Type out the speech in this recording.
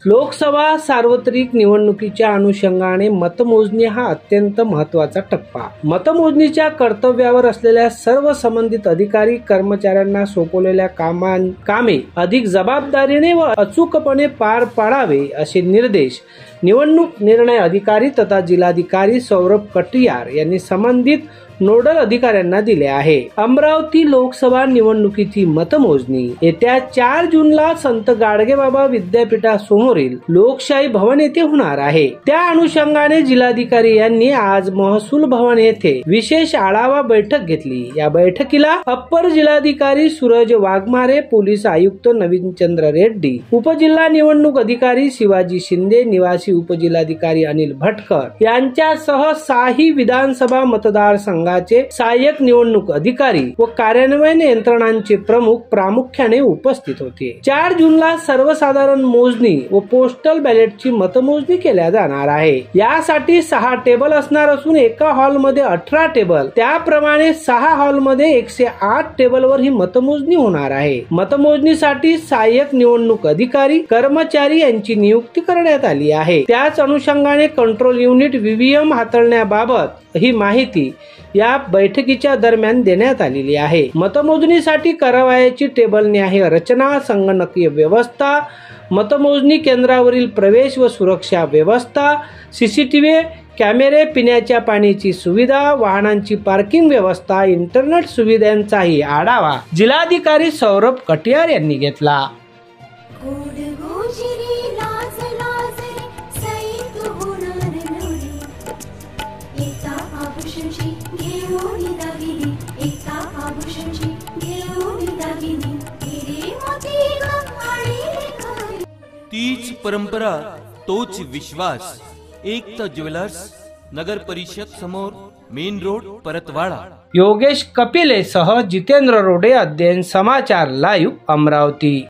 लोकसभा सार्वत्रिक निवडणुकीच्या अनुषंगाने मतमोजणी हा अत्यंत महत्त्वाचा टप्पा. मतमोजणीच्या कर्तव्यावर असलेल्या सर्व संबंधित अधिकारी कर्मचाऱ्यांना सोपवलेल्या कामे अधिक जबाबदारीने व अचूकपणे पार पाडावे असे निर्देश निवडणूक निर्णय अधिकारी तथा जिल्हाधिकारी सौरभ कटियार यांनी संबंधित नोडल अधिकाऱ्यांना दिले आहे. अमरावती लोकसभा निवडणुकीची मतमोजणी येत्या 4 जूनला संत गाडगेबाबा विद्यापीठासमोरील लोकशाही भवन येथे होणार आहे. त्या अनुषंगाने जिल्हाधिकारी यांनी आज महसूल भवन येथे विशेष आढावा बैठक घेतली. या बैठकीला अप्पर जिल्हाधिकारी सूरज वाघमारे, पोलीस आयुक्त नवीनचंद्र रेड्डी, उपजिल्हा निवडणूक अधिकारी शिवाजी शिंदे, निवासी उपजिल्हाधिकारी अनिल भटकर यांच्यासह 6 विधानसभा मतदारसंघ सहाय्यक निवडणूक अधिकारी व कार्यान्वयन यंत्रणांचे प्रमुख प्रामुख्याने उपस्थित होते. 4 जूनला सर्वसाधारण मोजणी व पोस्टल बॅलेटची मतमोजणी केल्या जाणार आहे. यासाठी 6 टेबल असणार असून एका हॉलमध्ये 18 टेबल, त्याप्रमाणे 6 हॉलमध्ये 108 टेबलवर ही मतमोजणी होणार आहे. मतमोजणीसाठी सहाय्यक निवडणूक अधिकारी कर्मचारी यांची नियुक्ती करण्यात आली आहे. त्याच अनुषंगाने कंट्रोल युनिट व्हीव्हीएम हाताळण्याबाबत ही माहिती या बैठकीच्या दरम्यान देण्यात आलेली आहे. मतमोजणीसाठी करावयाची टेबलनिहाय रचना, संगणकीय व्यवस्था, मतमोजणी केंद्रावरील प्रवेश व सुरक्षा व्यवस्था, सीसीटीव्ही कॅमेरे, पिण्याच्या पाण्याची सुविधा, वाहनांची पार्किंग व्यवस्था, इंटरनेट सुविधांचाही आढावा जिल्हाधिकारी सौरभ कटियार यांनी घेतला. तीच परंपरा, तोच विश्वास. एकता ज्वेलर्स, नगर परिषद समोर, मेन रोड, परतवाडा. योगेश कपिले सह जितेंद्र रोडे, अध्ययन समाचार लाईव्ह, अमरावती.